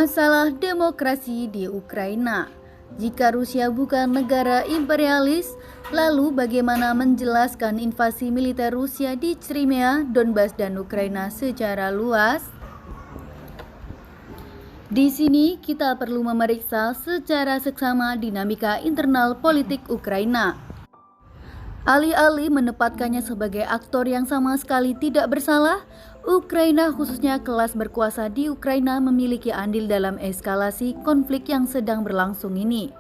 Masalah demokrasi di Ukraina. Jika Rusia bukan negara imperialis, lalu bagaimana menjelaskan invasi militer Rusia di Crimea, Donbas, dan Ukraina secara luas? Di sini kita perlu memeriksa secara seksama dinamika internal politik Ukraina. Alih-alih menempatkannya sebagai aktor yang sama sekali tidak bersalah, Ukraina khususnya kelas berkuasa di Ukraina memiliki andil dalam eskalasi konflik yang sedang berlangsung ini.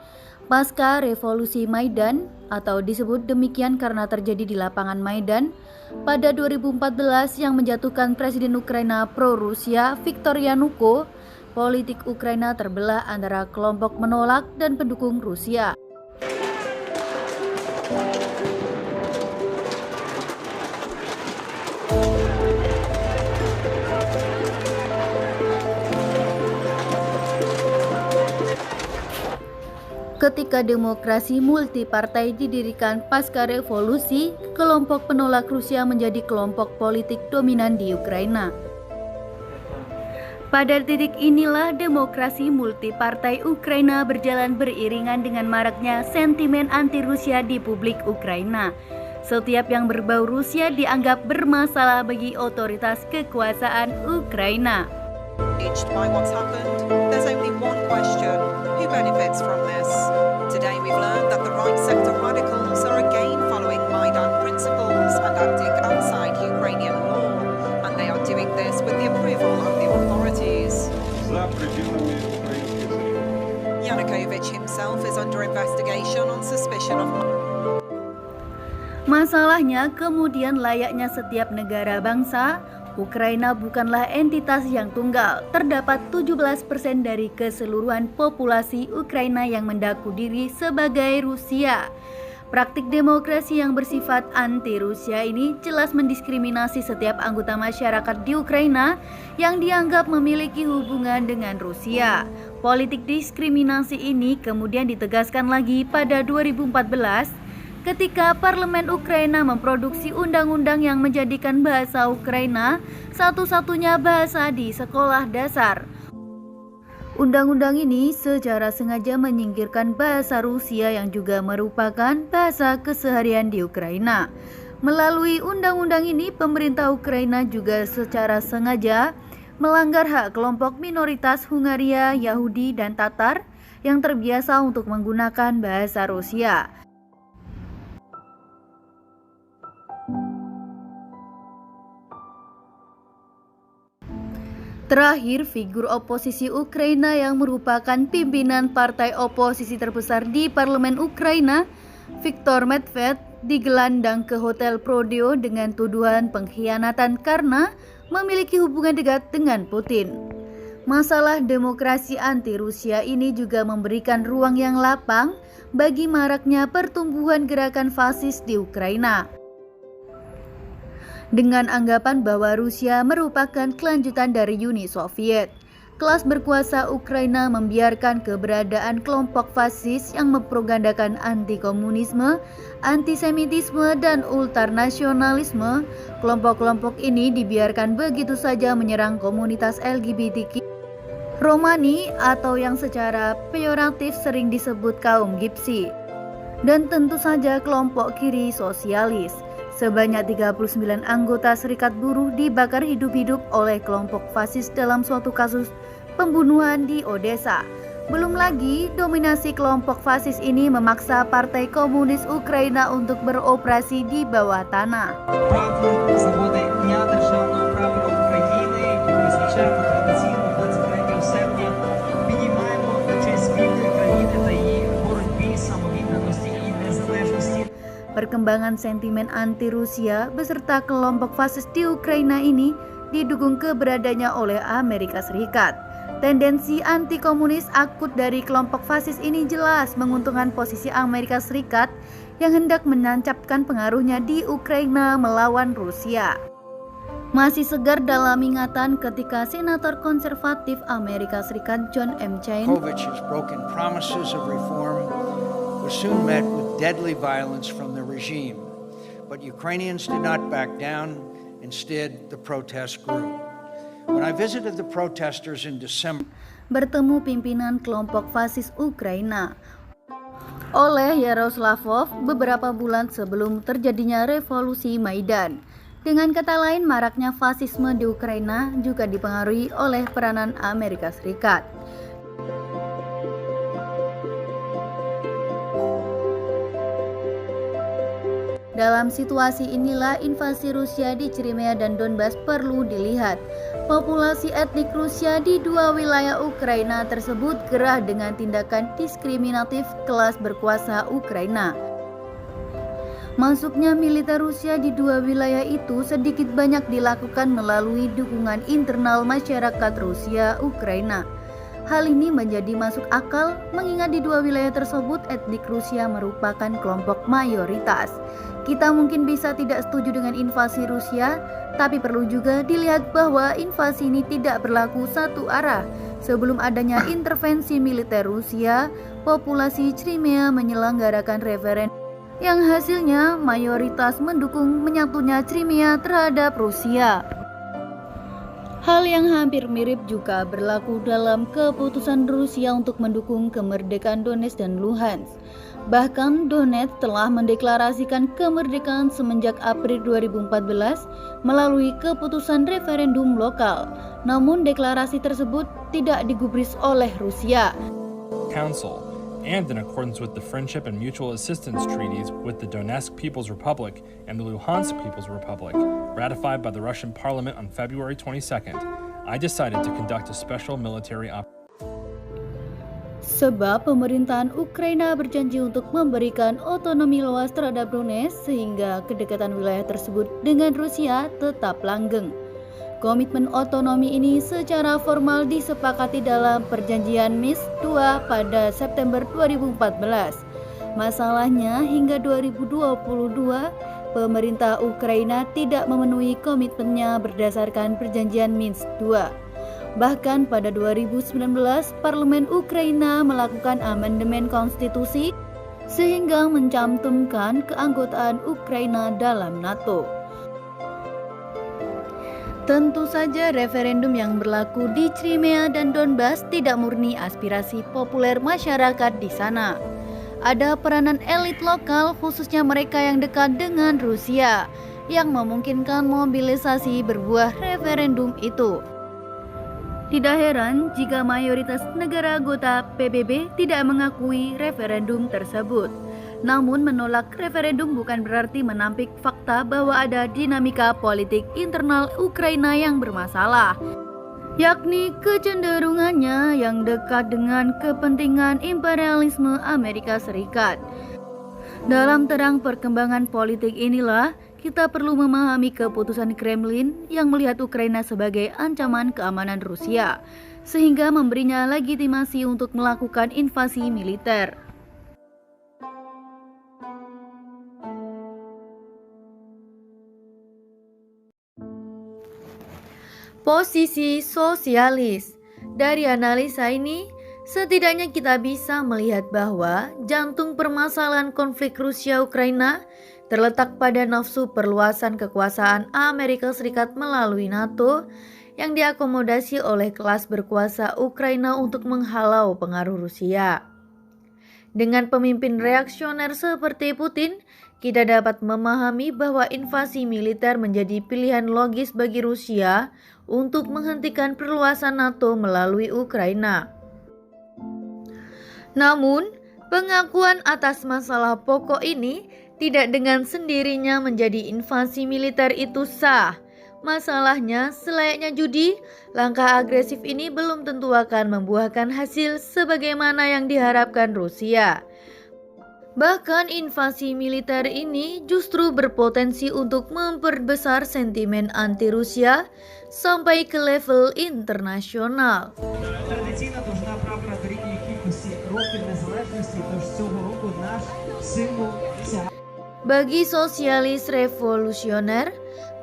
Pasca revolusi Maidan, atau disebut demikian karena terjadi di lapangan Maidan, pada 2014 yang menjatuhkan Presiden Ukraina pro-Rusia Viktor Yanukovych, politik Ukraina terbelah antara kelompok menolak dan pendukung Rusia. Ketika demokrasi multipartai didirikan pasca revolusi, kelompok penolak Rusia menjadi kelompok politik dominan di Ukraina. Pada titik inilah demokrasi multipartai Ukraina berjalan beriringan dengan maraknya sentimen anti-Rusia di publik Ukraina. Setiap yang berbau Rusia dianggap bermasalah bagi otoritas kekuasaan Ukraina. By what's happened, there's only one question: who benefits from this? Today we've learned that the right sector radicals are again following Maidan principles and acting outside Ukrainian law, and they are doing this with the approval of the authorities. Yanukovych himself is under investigation on suspicion of. Masalahnya kemudian layaknya setiap negara bangsa, Ukraina bukanlah entitas yang tunggal. Terdapat 17% dari keseluruhan populasi Ukraina yang mengaku diri sebagai Rusia. Praktik demokrasi yang bersifat anti-Rusia ini jelas mendiskriminasi setiap anggota masyarakat di Ukraina yang dianggap memiliki hubungan dengan Rusia. Politik diskriminasi ini kemudian ditegaskan lagi pada 2014 ketika parlemen Ukraina memproduksi undang-undang yang menjadikan bahasa Ukraina satu-satunya bahasa di sekolah dasar. Undang-undang ini secara sengaja menyingkirkan bahasa Rusia yang juga merupakan bahasa keseharian di Ukraina. Melalui undang-undang ini, pemerintah Ukraina juga secara sengaja melanggar hak kelompok minoritas Hungaria, Yahudi, dan Tatar yang terbiasa untuk menggunakan bahasa Rusia. Terakhir, figur oposisi Ukraina yang merupakan pimpinan partai oposisi terbesar di parlemen Ukraina, Viktor Medved, digelandang ke Hotel Prodeo dengan tuduhan pengkhianatan karena memiliki hubungan dekat dengan Putin. Masalah demokrasi anti-Rusia ini juga memberikan ruang yang lapang bagi maraknya pertumbuhan gerakan fasis di Ukraina. Dengan anggapan bahwa Rusia merupakan kelanjutan dari Uni Soviet, kelas berkuasa Ukraina membiarkan keberadaan kelompok fasis yang mempropagandakan anti-komunisme, antisemitisme, dan ultranasionalisme. Kelompok-kelompok ini dibiarkan begitu saja menyerang komunitas LGBTQ Romani atau yang secara peyoratif sering disebut kaum Gypsy, dan tentu saja kelompok kiri sosialis. Sebanyak 39 anggota serikat buruh dibakar hidup-hidup oleh kelompok fasis dalam suatu kasus pembunuhan di Odessa. Belum lagi, dominasi kelompok fasis ini memaksa Partai Komunis Ukraina untuk beroperasi di bawah tanah. Perkembangan sentimen anti-Rusia beserta kelompok fasis di Ukraina ini didukung keberadaannya oleh Amerika Serikat. Tendensi anti-komunis akut dari kelompok fasis ini jelas menguntungkan posisi Amerika Serikat yang hendak menancapkan pengaruhnya di Ukraina melawan Rusia. Masih segar dalam ingatan ketika Senator konservatif Amerika Serikat John M. McCain was soon met with deadly violence from the regime. But Ukrainians did not back down. Instead, the protests grew. When I visited the protesters in December, bertemu pimpinan kelompok fasis Ukraina oleh Yaroslavov beberapa bulan sebelum terjadinya revolusi Maidan. Dengan kata lain, maraknya fasisme di Ukraina juga dipengaruhi oleh peranan Amerika Serikat. Dalam situasi inilah invasi Rusia di Crimea dan Donbas perlu dilihat. Populasi etnik Rusia di dua wilayah Ukraina tersebut gerah dengan tindakan diskriminatif kelas berkuasa Ukraina. Masuknya militer Rusia di dua wilayah itu sedikit banyak dilakukan melalui dukungan internal masyarakat Rusia Ukraina. Hal ini menjadi masuk akal mengingat di dua wilayah tersebut etnik Rusia merupakan kelompok mayoritas. Kita mungkin bisa tidak setuju dengan invasi Rusia, tapi perlu juga dilihat bahwa invasi ini tidak berlaku satu arah. Sebelum adanya intervensi militer Rusia, populasi Crimea menyelenggarakan referendum yang hasilnya mayoritas mendukung menyatunya Crimea terhadap Rusia. Hal yang hampir mirip juga berlaku dalam keputusan Rusia untuk mendukung kemerdekaan Donetsk dan Luhansk. Bahkan Donetsk telah mendeklarasikan kemerdekaan semenjak April 2014 melalui keputusan referendum lokal. Namun deklarasi tersebut tidak digubris oleh Rusia. Council, and in accordance with the Friendship and Mutual Assistance Treaties with the Donetsk People's Republic and the Luhansk People's Republic, ratified by the Russian Parliament on February 22nd, I decided to conduct a special military operation. Sebab pemerintahan Ukraina berjanji untuk memberikan otonomi luas terhadap Donetsk sehingga kedekatan wilayah tersebut dengan Rusia tetap langgeng. Komitmen otonomi ini secara formal disepakati dalam perjanjian Minsk II pada September 2014. Masalahnya hingga 2022 pemerintah Ukraina tidak memenuhi komitmennya berdasarkan perjanjian Minsk II. Bahkan pada 2019 parlemen Ukraina melakukan amandemen konstitusi sehingga mencantumkan keanggotaan Ukraina dalam NATO. Tentu saja referendum yang berlaku di Crimea dan Donbas tidak murni aspirasi populer masyarakat di sana. Ada peranan elit lokal khususnya mereka yang dekat dengan Rusia yang memungkinkan mobilisasi berbuah referendum itu. Tidak heran jika mayoritas negara anggota PBB tidak mengakui referendum tersebut. Namun menolak referendum bukan berarti menampik fakta bahwa ada dinamika politik internal Ukraina yang bermasalah, yakni kecenderungannya yang dekat dengan kepentingan imperialisme Amerika Serikat. Dalam terang perkembangan politik inilah, kita perlu memahami keputusan Kremlin yang melihat Ukraina sebagai ancaman keamanan Rusia, sehingga memberinya legitimasi untuk melakukan invasi militer. Posisi sosialis. Dari analisa ini, setidaknya kita bisa melihat bahwa jantung permasalahan konflik Rusia-Ukraina terletak pada nafsu perluasan kekuasaan Amerika Serikat melalui NATO yang diakomodasi oleh kelas berkuasa Ukraina untuk menghalau pengaruh Rusia. Dengan pemimpin reaksioner seperti Putin, kita dapat memahami bahwa invasi militer menjadi pilihan logis bagi Rusia untuk menghentikan perluasan NATO melalui Ukraina. Namun, pengakuan atas masalah pokok ini tidak dengan sendirinya menjadi invasi militer itu sah. Masalahnya, selayaknya judi, langkah agresif ini belum tentu akan membuahkan hasil sebagaimana yang diharapkan Rusia. Bahkan invasi militer ini justru berpotensi untuk memperbesar sentimen anti-Rusia sampai ke level internasional. Традиційна довжина прапора дорівнює кількості років незалежності, тож цього року наш символ ця. Bagi sosialis revolusioner,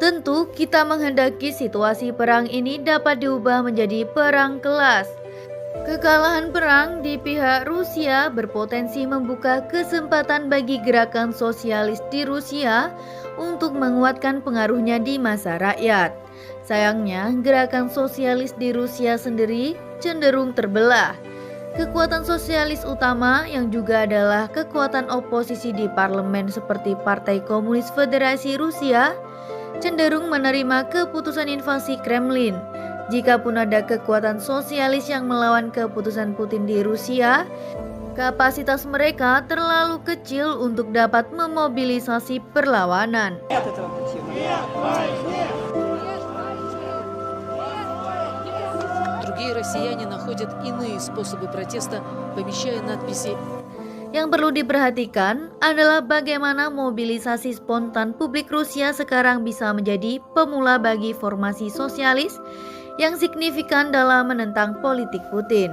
tentu kita menghendaki situasi perang ini dapat diubah menjadi perang kelas. Kekalahan perang di pihak Rusia berpotensi membuka kesempatan bagi gerakan sosialis di Rusia untuk menguatkan pengaruhnya di masa rakyat. Sayangnya, gerakan sosialis di Rusia sendiri cenderung terbelah. Kekuatan sosialis utama yang juga adalah kekuatan oposisi di parlemen seperti Partai Komunis Federasi Rusia cenderung menerima keputusan invasi Kremlin. Jikapun ada kekuatan sosialis yang melawan keputusan Putin di Rusia, kapasitas mereka terlalu kecil untuk dapat memobilisasi perlawanan. Другие россияне находят иные способы протеста, помещая надписи. Yang perlu diperhatikan adalah bagaimana mobilisasi spontan publik Rusia sekarang bisa menjadi pemula bagi formasi sosialis yang signifikan dalam menentang politik Putin.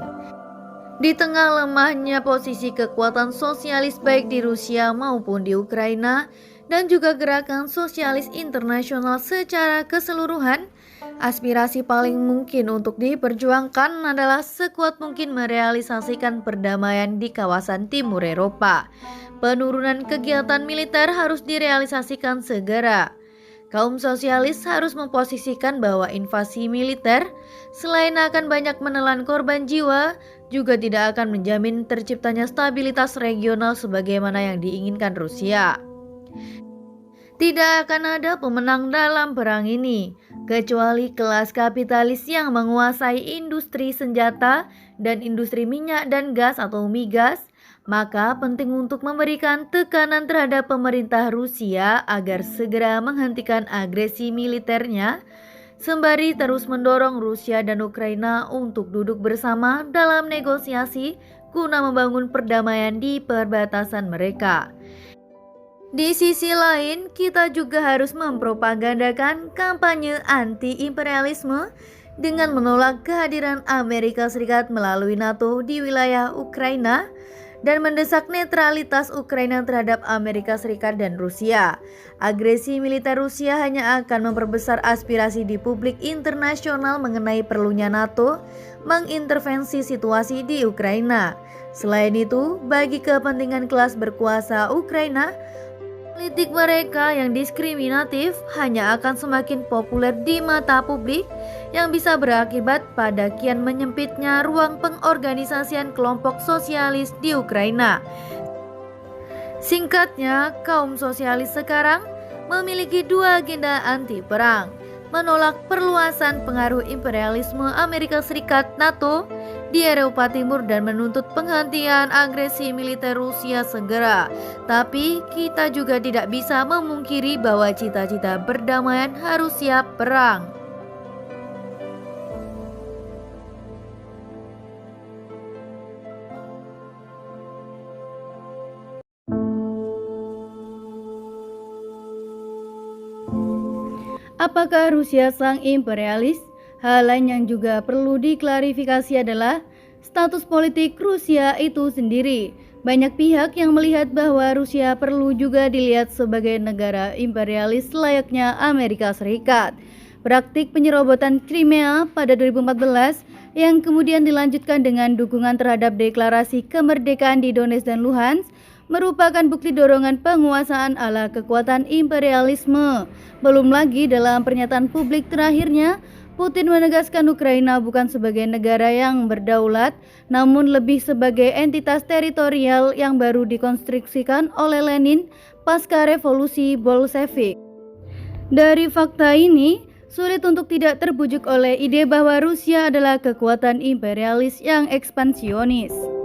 Di tengah lemahnya posisi kekuatan sosialis baik di Rusia maupun di Ukraina dan juga gerakan sosialis internasional secara keseluruhan, aspirasi paling mungkin untuk diperjuangkan adalah sekuat mungkin merealisasikan perdamaian di kawasan timur Eropa. Penurunan kegiatan militer harus direalisasikan segera. Kaum sosialis harus memposisikan bahwa invasi militer selain akan banyak menelan korban jiwa, juga tidak akan menjamin terciptanya stabilitas regional sebagaimana yang diinginkan Rusia. Tidak akan ada pemenang dalam perang ini, kecuali kelas kapitalis yang menguasai industri senjata dan industri minyak dan gas atau migas. Maka penting untuk memberikan tekanan terhadap pemerintah Rusia agar segera menghentikan agresi militernya, sembari terus mendorong Rusia dan Ukraina untuk duduk bersama dalam negosiasi guna membangun perdamaian di perbatasan mereka. Di sisi lain, kita juga harus mempropagandakan kampanye anti-imperialisme dengan menolak kehadiran Amerika Serikat melalui NATO di wilayah Ukraina dan mendesak netralitas Ukraina terhadap Amerika Serikat dan Rusia. Agresi militer Rusia hanya akan memperbesar aspirasi di publik internasional mengenai perlunya NATO mengintervensi situasi di Ukraina. Selain itu, bagi kepentingan kelas berkuasa Ukraina, politik mereka yang diskriminatif hanya akan semakin populer di mata publik yang bisa berakibat pada kian menyempitnya ruang pengorganisasian kelompok sosialis di Ukraina. Singkatnya, kaum sosialis sekarang memiliki dua agenda anti perang: menolak perluasan pengaruh imperialisme Amerika Serikat NATO di Eropa Timur dan menuntut penghentian agresi militer Rusia segera. Tapi kita juga tidak bisa memungkiri bahwa cita-cita perdamaian harus siap perang. Apakah Rusia sang imperialis? Hal lain yang juga perlu diklarifikasi adalah status politik Rusia itu sendiri. Banyak pihak yang melihat bahwa Rusia perlu juga dilihat sebagai negara imperialis layaknya Amerika Serikat. Praktik penyerobotan Crimea pada 2014 yang kemudian dilanjutkan dengan dukungan terhadap deklarasi kemerdekaan di Donetsk dan Luhansk merupakan bukti dorongan penguasaan ala kekuatan imperialisme. Belum lagi dalam pernyataan publik terakhirnya, Putin menegaskan Ukraina bukan sebagai negara yang berdaulat, namun lebih sebagai entitas teritorial yang baru dikonstruksikan oleh Lenin pasca revolusi Bolshevik. Dari fakta ini, sulit untuk tidak terbujuk oleh ide bahwa Rusia adalah kekuatan imperialis yang ekspansionis.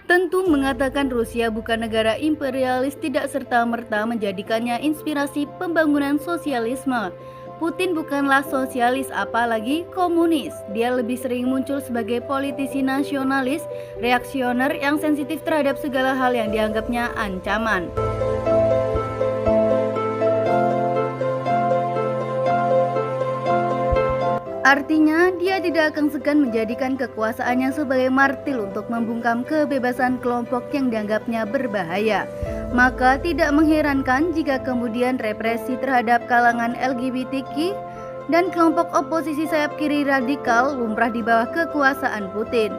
Tentu mengatakan Rusia bukan negara imperialis tidak serta-merta menjadikannya inspirasi pembangunan sosialisme. Putin bukanlah sosialis apalagi komunis. Dia lebih sering muncul sebagai politisi nasionalis, reaksioner yang sensitif terhadap segala hal yang dianggapnya ancaman. Artinya, dia tidak akan segan menjadikan kekuasaannya sebagai martil untuk membungkam kebebasan kelompok yang dianggapnya berbahaya. Maka tidak mengherankan jika kemudian represi terhadap kalangan LGBTQ dan kelompok oposisi sayap kiri radikal lumrah di bawah kekuasaan Putin.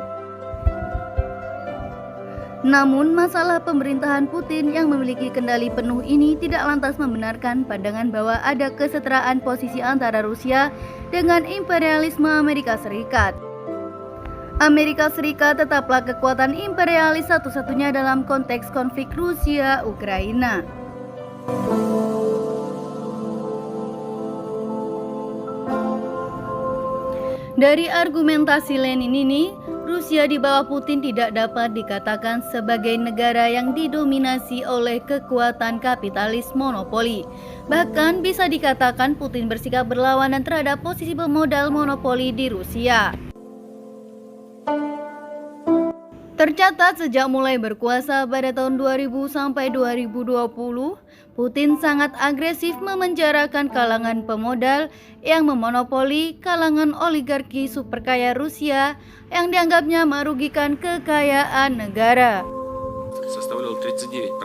Namun, masalah pemerintahan Putin yang memiliki kendali penuh ini tidak lantas membenarkan pandangan bahwa ada kesetaraan posisi antara Rusia dengan imperialisme Amerika Serikat. Amerika Serikat tetaplah kekuatan imperialis satu-satunya dalam konteks konflik Rusia-Ukraina. Dari argumentasi Lenin ini, Rusia di bawah Putin tidak dapat dikatakan sebagai negara yang didominasi oleh kekuatan kapitalis monopoli. Bahkan bisa dikatakan Putin bersikap berlawanan terhadap posisi pemodal monopoli di Rusia. Tercatat sejak mulai berkuasa pada tahun 2000 sampai 2020, Putin sangat agresif memenjarakan kalangan pemodal yang memonopoli kalangan oligarki superkaya Rusia yang dianggapnya merugikan kekayaan negara. Составлял 39%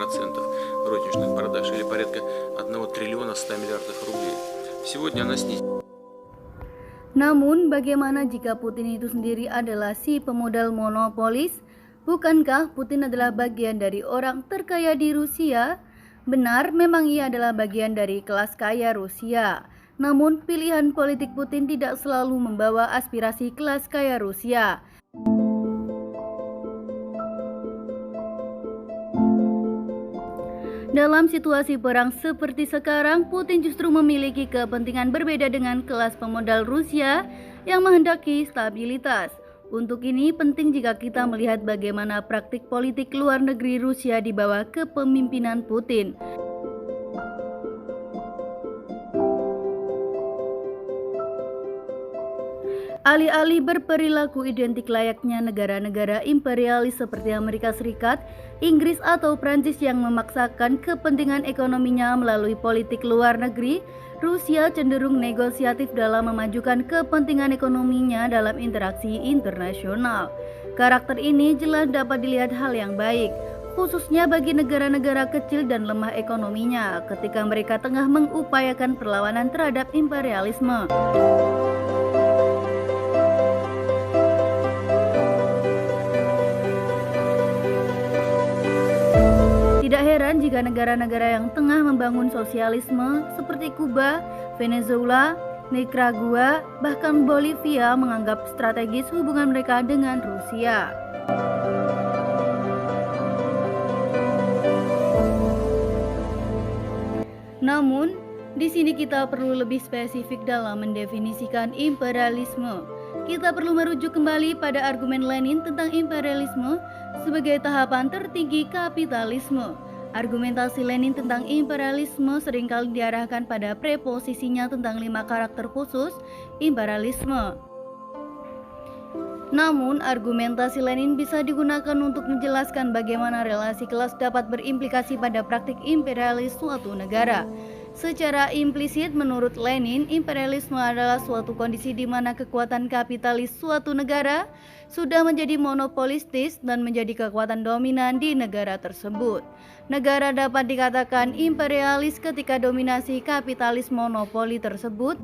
розничных продаж или порядка 1 триллиона 100 миллиардов рублей. Сегодня она снизилась. Namun, bagaimana jika Putin itu sendiri adalah si pemodal monopolis? Bukankah Putin adalah bagian dari orang terkaya di Rusia? Benar, memang ia adalah bagian dari kelas kaya Rusia. Namun, pilihan politik Putin tidak selalu membawa aspirasi kelas kaya Rusia. Dalam situasi perang seperti sekarang, Putin justru memiliki kepentingan berbeda dengan kelas pemodal Rusia yang menghendaki stabilitas. Untuk ini penting jika kita melihat bagaimana praktik politik luar negeri Rusia di bawah kepemimpinan Putin. Alih-alih berperilaku identik layaknya negara-negara imperialis seperti Amerika Serikat, Inggris atau Prancis yang memaksakan kepentingan ekonominya melalui politik luar negeri, Rusia cenderung negosiatif dalam memajukan kepentingan ekonominya dalam interaksi internasional. Karakter ini jelas dapat dilihat hal yang baik, khususnya bagi negara-negara kecil dan lemah ekonominya ketika mereka tengah mengupayakan perlawanan terhadap imperialisme. Tidak heran jika negara-negara yang tengah membangun sosialisme seperti Kuba, Venezuela, Nicaragua, bahkan Bolivia menganggap strategis hubungan mereka dengan Rusia. Namun, di sini kita perlu lebih spesifik dalam mendefinisikan imperialisme. Kita perlu merujuk kembali pada argumen Lenin tentang imperialisme sebagai tahapan tertinggi kapitalisme. Argumentasi Lenin tentang imperialisme seringkali diarahkan pada preposisinya tentang 5 karakter khusus imperialisme. Namun, argumentasi Lenin bisa digunakan untuk menjelaskan bagaimana relasi kelas dapat berimplikasi pada praktik imperialis suatu negara. Secara implisit, menurut Lenin, imperialisme adalah suatu kondisi di mana kekuatan kapitalis suatu negara sudah menjadi monopolistis dan menjadi kekuatan dominan di negara tersebut. Negara dapat dikatakan imperialis ketika dominasi kapitalis monopoli tersebut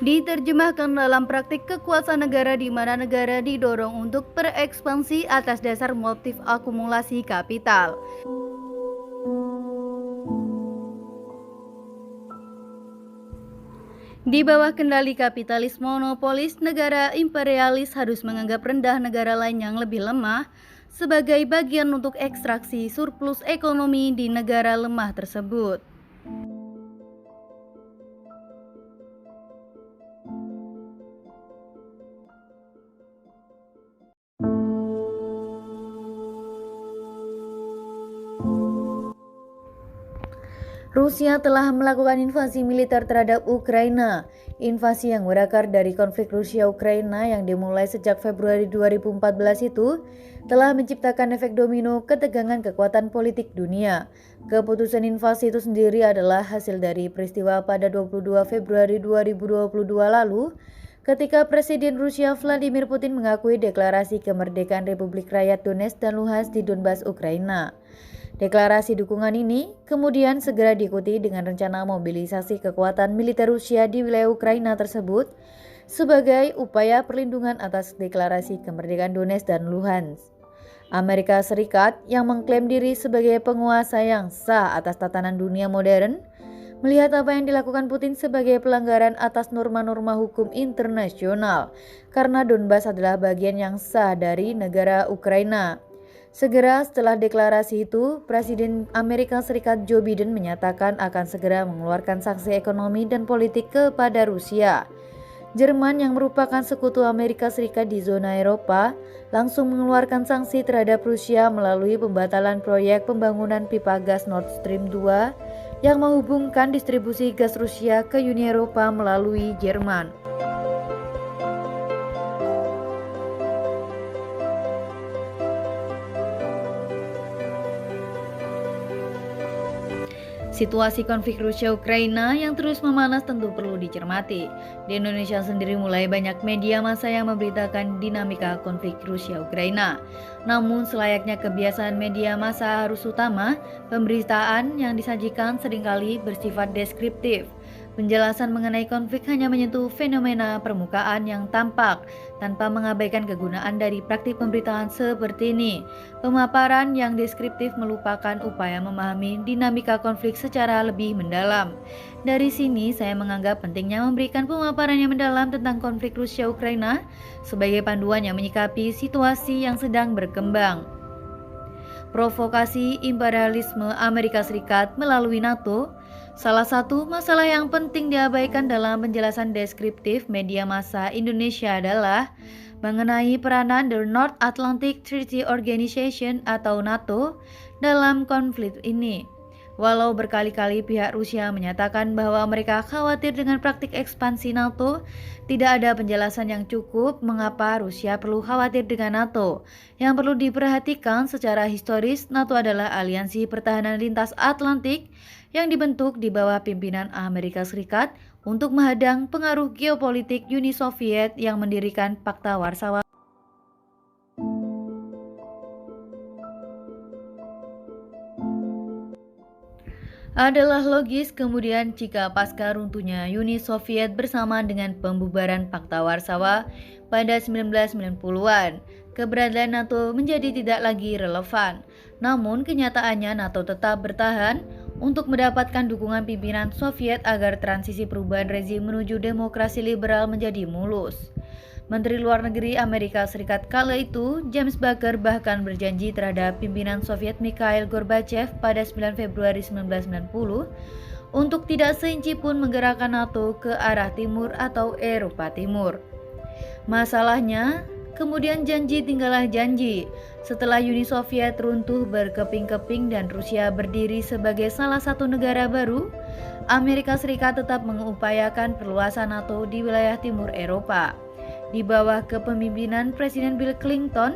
diterjemahkan dalam praktik kekuasaan negara di mana negara didorong untuk berekspansi atas dasar motif akumulasi kapital. Di bawah kendali kapitalis monopolis, negara imperialis harus menganggap rendah negara lain yang lebih lemah sebagai bagian untuk ekstraksi surplus ekonomi di negara lemah tersebut. Rusia telah melakukan invasi militer terhadap Ukraina. Invasi yang berakar dari konflik Rusia-Ukraina yang dimulai sejak Februari 2014 itu telah menciptakan efek domino ketegangan kekuatan politik dunia. Keputusan invasi itu sendiri adalah hasil dari peristiwa pada 22 Februari 2022 lalu, ketika Presiden Rusia Vladimir Putin mengakui deklarasi kemerdekaan Republik Rakyat Donetsk dan Luhansk di Donbas, Ukraina. Deklarasi dukungan ini kemudian segera diikuti dengan rencana mobilisasi kekuatan militer Rusia di wilayah Ukraina tersebut sebagai upaya perlindungan atas deklarasi kemerdekaan Donetsk dan Luhansk. Amerika Serikat yang mengklaim diri sebagai penguasa yang sah atas tatanan dunia modern, melihat apa yang dilakukan Putin sebagai pelanggaran atas norma-norma hukum internasional, karena Donbas adalah bagian yang sah dari negara Ukraina. Segera setelah deklarasi itu, Presiden Amerika Serikat Joe Biden menyatakan akan segera mengeluarkan sanksi ekonomi dan politik kepada Rusia. Jerman yang merupakan sekutu Amerika Serikat di zona Eropa langsung mengeluarkan sanksi terhadap Rusia melalui pembatalan proyek pembangunan pipa gas Nord Stream 2 yang menghubungkan distribusi gas Rusia ke Uni Eropa melalui Jerman. Situasi konflik Rusia-Ukraina yang terus memanas tentu perlu dicermati. Di Indonesia sendiri mulai banyak media massa yang memberitakan dinamika konflik Rusia-Ukraina. Namun selayaknya kebiasaan media massa arus utama, pemberitaan yang disajikan seringkali bersifat deskriptif. Penjelasan mengenai konflik hanya menyentuh fenomena permukaan yang tampak tanpa mengabaikan kegunaan dari praktik pemberitaan seperti ini. Pemaparan yang deskriptif melupakan upaya memahami dinamika konflik secara lebih mendalam. Dari sini saya menganggap pentingnya memberikan pemaparan yang mendalam tentang konflik Rusia-Ukraina sebagai panduan yang menyikapi situasi yang sedang berkembang. Provokasi imperialisme Amerika Serikat melalui NATO. Salah satu masalah yang penting diabaikan dalam penjelasan deskriptif media massa Indonesia adalah mengenai peranan The North Atlantic Treaty Organization atau NATO dalam konflik ini. Walau berkali-kali pihak Rusia menyatakan bahwa mereka khawatir dengan praktik ekspansi NATO, tidak ada penjelasan yang cukup mengapa Rusia perlu khawatir dengan NATO. Yang perlu diperhatikan secara historis, NATO adalah aliansi pertahanan lintas Atlantik yang dibentuk di bawah pimpinan Amerika Serikat untuk menghadang pengaruh geopolitik Uni Soviet yang mendirikan Pakta Warsawa. Adalah logis kemudian jika pasca runtuhnya Uni Soviet bersama dengan pembubaran Pakta Warsawa pada 1990-an, keberadaan NATO menjadi tidak lagi relevan. Namun kenyataannya NATO tetap bertahan untuk mendapatkan dukungan pimpinan Soviet agar transisi perubahan rezim menuju demokrasi liberal menjadi mulus. Menteri Luar Negeri Amerika Serikat kala itu, James Baker, bahkan berjanji terhadap pimpinan Soviet Mikhail Gorbachev pada 9 Februari 1990 untuk tidak seinci pun menggerakkan NATO ke arah timur atau Eropa Timur. Masalahnya, kemudian janji tinggallah janji. Setelah Uni Soviet runtuh berkeping-keping dan Rusia berdiri sebagai salah satu negara baru, Amerika Serikat tetap mengupayakan perluasan NATO di wilayah timur Eropa. Di bawah kepemimpinan Presiden Bill Clinton,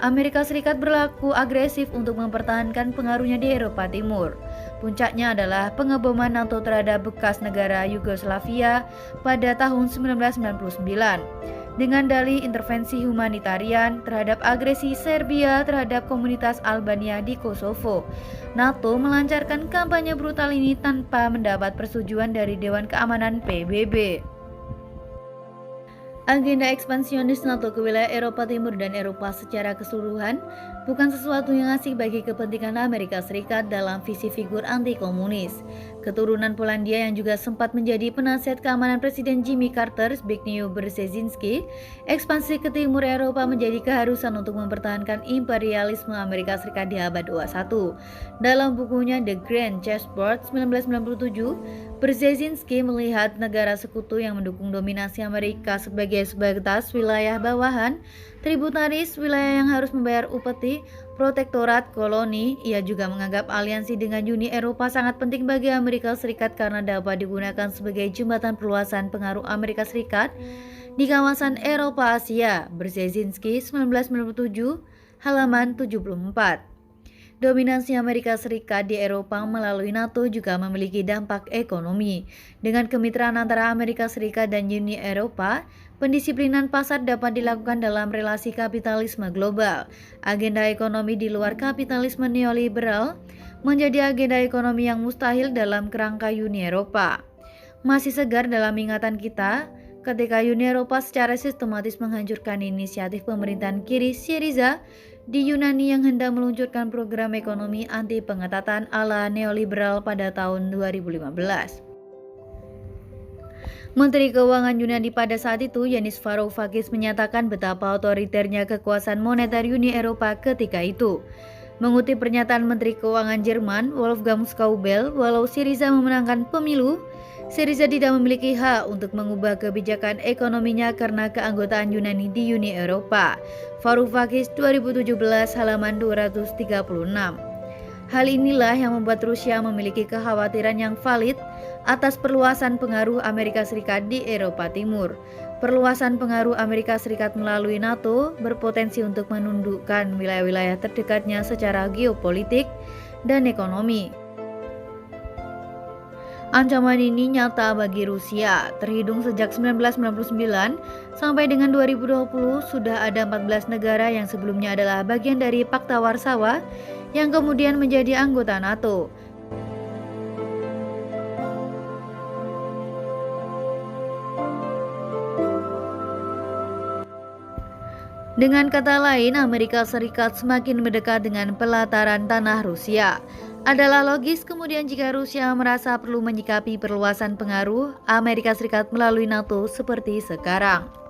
Amerika Serikat berlaku agresif untuk mempertahankan pengaruhnya di Eropa Timur. Puncaknya adalah pengeboman NATO terhadap bekas negara Yugoslavia pada tahun 1999. Dengan dalih intervensi humanitarian terhadap agresi Serbia terhadap komunitas Albania di Kosovo, NATO melancarkan kampanye brutal ini tanpa mendapat persetujuan dari Dewan Keamanan PBB. Agenda ekspansionis NATO ke wilayah Eropa Timur dan Eropa secara keseluruhan bukan sesuatu yang asing bagi kepentingan Amerika Serikat dalam visi figur anti-komunis. Keturunan Polandia yang juga sempat menjadi penasihat keamanan Presiden Jimmy Carter, Zbigniew Brzezinski, ekspansi ke timur Eropa menjadi keharusan untuk mempertahankan imperialisme Amerika Serikat di abad 21. Dalam bukunya The Grand Chessboard 1997, Brzezinski melihat negara sekutu yang mendukung dominasi Amerika sebagai sebatas wilayah bawahan, tributaris, wilayah yang harus membayar upeti, protektorat, koloni. Ia juga menganggap aliansi dengan Uni Eropa sangat penting bagi Amerika Serikat karena dapat digunakan sebagai jembatan perluasan pengaruh Amerika Serikat di kawasan Eropa Asia. Brzezinski 1997, halaman 74. Dominasi Amerika Serikat di Eropa melalui NATO juga memiliki dampak ekonomi. Dengan kemitraan antara Amerika Serikat dan Uni Eropa, pendisiplinan pasar dapat dilakukan dalam relasi kapitalisme global. Agenda ekonomi di luar kapitalisme neoliberal menjadi agenda ekonomi yang mustahil dalam kerangka Uni Eropa. Masih segar dalam ingatan kita ketika Uni Eropa secara sistematis menghancurkan inisiatif pemerintahan kiri Syriza di Yunani yang hendak meluncurkan program ekonomi anti pengetatan ala neoliberal pada tahun 2015. Menteri Keuangan Yunani pada saat itu, Yanis Varoufakis, menyatakan betapa otoriternya kekuasaan moneter Uni Eropa ketika itu. Mengutip pernyataan Menteri Keuangan Jerman, Wolfgang Schäuble, walau Syriza memenangkan pemilu, Syriza tidak memiliki hak untuk mengubah kebijakan ekonominya karena keanggotaan Yunani di Uni Eropa. Varoufakis 2017 halaman 236. Hal inilah yang membuat Rusia memiliki kekhawatiran yang valid atas perluasan pengaruh Amerika Serikat di Eropa Timur. Perluasan pengaruh Amerika Serikat melalui NATO berpotensi untuk menundukkan wilayah-wilayah terdekatnya secara geopolitik dan ekonomi. Ancaman ini nyata bagi Rusia. Terhitung sejak 1999 sampai dengan 2020 sudah ada 14 negara yang sebelumnya adalah bagian dari Pakta Warsawa yang kemudian menjadi anggota NATO. Dengan kata lain, Amerika Serikat semakin mendekat dengan pelataran tanah Rusia. Adalah logis kemudian jika Rusia merasa perlu menyikapi perluasan pengaruh Amerika Serikat melalui NATO seperti sekarang.